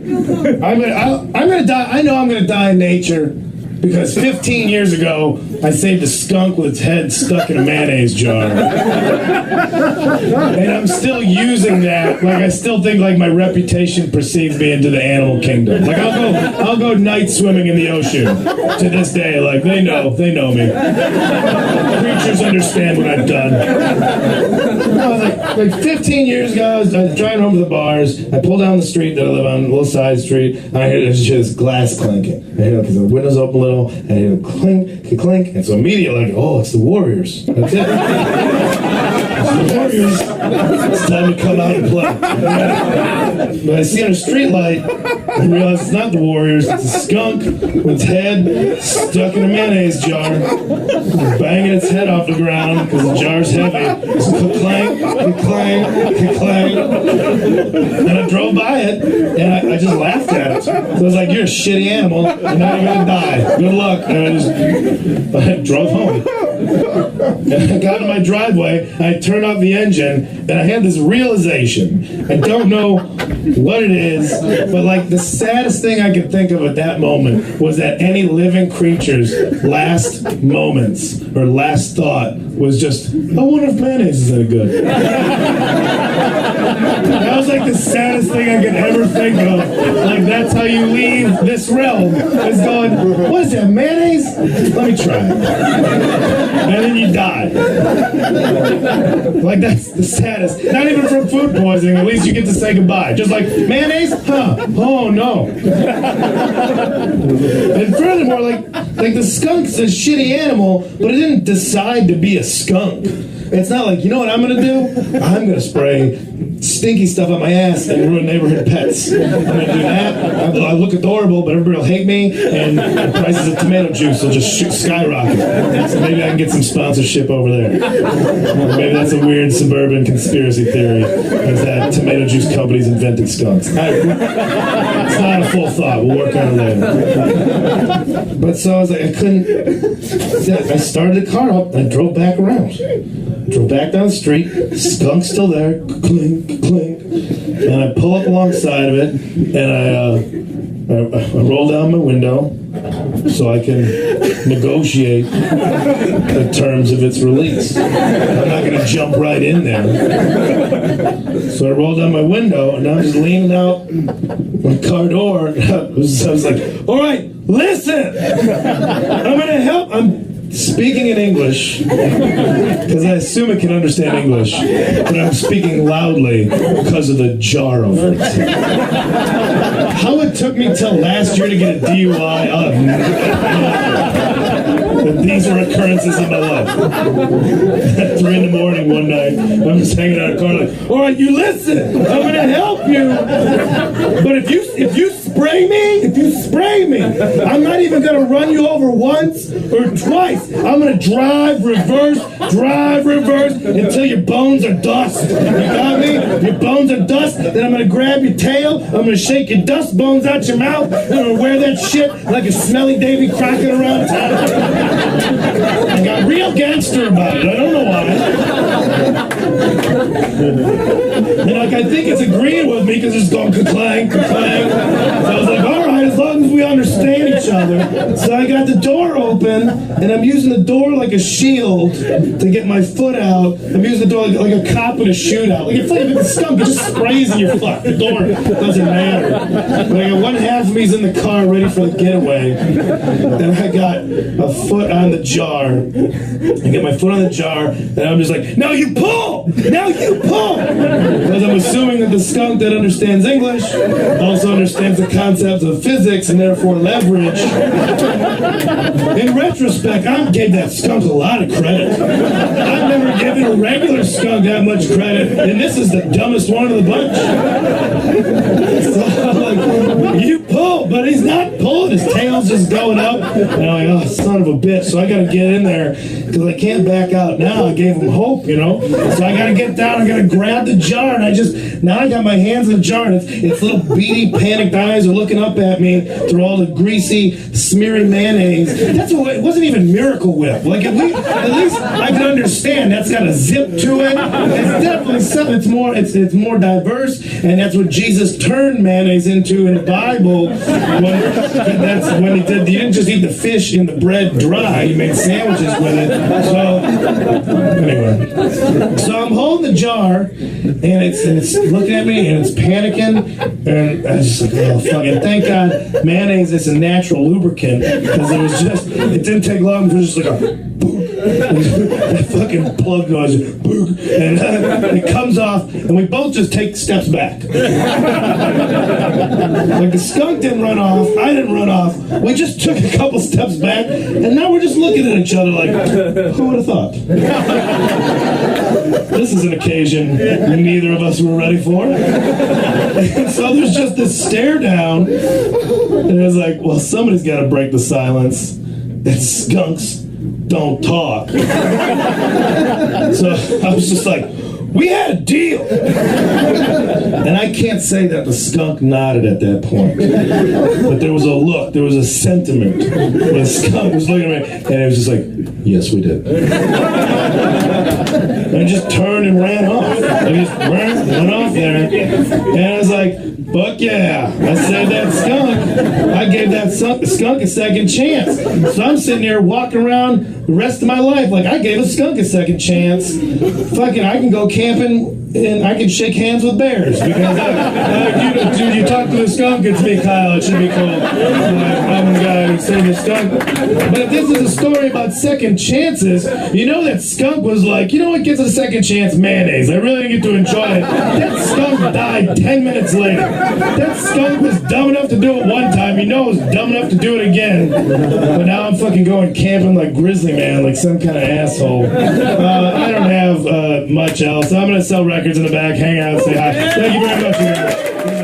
I'm gonna die. I know I'm gonna die in nature because 15 years ago I saved a skunk with its head stuck in a mayonnaise jar, and I'm still using that. Like I still think like my reputation precedes me into the animal kingdom. Like I'll go night swimming in the ocean to this day. Like they know me. Creatures understand what I've done. No, like 15 years ago, I was driving home to the bars. I pull down the street that I live on, a little side street, and I hear this glass clinking. I hear because the windows open a little, and I hear clink, clink, and so immediately, like, oh, it's the Warriors. That's it. It's the Warriors. It's time to come out and play. But I see on a street light, I realize it's not the Warriors. It's a skunk with its head stuck in a mayonnaise jar, banging its head off the ground because the jar's heavy. It's clank, clank, clank. And I drove by it, and I just laughed at it. So I was like, "You're a shitty animal, and now you're gonna die. Good luck." And I drove home. And I got in my driveway, I turned off the engine, and I had this realization. I don't know what it is, but like the saddest thing I could think of at that moment was that any living creature's last moments or last thought was just, I wonder if mayonnaise is any good. That was like the saddest thing I could ever think of. Like that's how you leave this realm. Is going, what is that, mayonnaise? Let me try it. And then you die. Like that's the saddest. Not even from food poisoning, at least you get to say goodbye. Just like, mayonnaise? Huh. Oh no. And furthermore, like the skunk's a shitty animal, but it didn't decide to be a skunk. It's not like, you know what I'm gonna do? I'm gonna spray stinky stuff on my ass and ruin neighborhood pets. I'm gonna do that. I look adorable, but everybody will hate me, and the prices of tomato juice will just skyrocket. So maybe I can get some sponsorship over there. Maybe that's a weird suburban conspiracy theory, is that tomato juice companies invented skunks. It's not a full thought. We'll work on it later. But so I was like, I started the car up and I drove back around. Drove back down the street, skunk's still there, clink, clink, and I pull up alongside of it, and I roll down my window so I can negotiate the terms of its release. I'm not going to jump right in there. So I roll down my window, and I'm just leaning out my car door. I was like, all right, listen, I'm going to help. I'm speaking in English, because I assume it can understand English, but I'm speaking loudly because of the jar over it. How it took me till last year to get a DUI, but these are occurrences in my life. At 3 in the morning one night, I'm just hanging out in a car like, all right, you listen, I'm going to help you, but if you spray me, I'm not even going to run you over once or twice. I'm going to drive reverse until your bones are dust. You got me? Your bones are dust. Then I'm going to grab your tail. I'm going to shake your dust bones out your mouth. I'm going to wear that shit like a smelly Davy Crockett around town. I got real gangster about it. I don't know why. And like I think it's agreeing with me because it's going ka-clang, ka-clang. So I was like, all right, as long as we understand each other. So I got the door open, and I'm using the door like a shield to get my foot out. I'm using the door like a cop in a shootout. Like if the skunk just sprays in your foot, the door doesn't matter. Like one half of me's in the car ready for the getaway, and I got a foot on the jar. I get my foot on the jar, and I'm just like, now you pull! Now you pull! Because I'm assuming that the skunk that understands English also understands the concept of physics and therefore leverage. In retrospect, I gave that skunk a lot of credit. I've never given a regular skunk that much credit, and this is the dumbest one of the bunch. So I'm like, you pull, but he's not pulling. His tail's just going up. And I'm like, oh, son of a bitch. So I got to get in there because I can't back out now. I gave him hope, you know. So I gotta get down. I gotta grab the jar, and now I got my hands in the jar, and its little beady, panicked eyes are looking up at me through all the greasy, smeary mayonnaise. It wasn't even Miracle Whip. Like at least I can understand that's got a zip to it. It's definitely something. It's more diverse, and that's what Jesus turned mayonnaise into in the Bible. That's when he did. He didn't just eat the fish in the bread dry. He made sandwiches with it. So anyway, so I'm holding the jar, and it's looking at me, and it's panicking, and I was just like, oh fuck it. Thank God mayonnaise is a natural lubricant, because it didn't take long. It was just like a boom. That fucking plug goes boom, and it comes off, and we both just take steps back. Like the skunk didn't run off, I didn't run off. We just took a couple steps back, and now we're just looking at each other like, who would have thought? This is an occasion neither of us were ready for. And so there's just this stare down, and it was like, well, somebody's got to break the silence. And skunks don't talk. So I was just like, we had a deal. And I can't say that the skunk nodded at that point. But there was a look, there was a sentiment. The skunk was looking at me, and it was just like, yes, we did. And I just turned and ran off. I just went off there. And I was like, fuck yeah. I said that skunk. I gave that skunk a second chance. So I'm sitting there walking around the rest of my life like I gave a skunk a second chance. Fucking, I can go camping and I can shake hands with bears. Because dude, you talk to the skunk, it's me, Kyle. It should be cool. I'm the guy who saved the skunk. But if this is a story about second chances, you know that skunk was like, you know what gets a second chance? Mayonnaise. I really didn't get to enjoy it. That skunk died 10 minutes later. That skunk was dumb enough to do it one time. You know it was dumb enough to do it again. But now I'm fucking going camping like Grizzly Man, like some kind of asshole. I don't have much else. I'm going to sell records in the back, hang out, say hi. Thank you very much.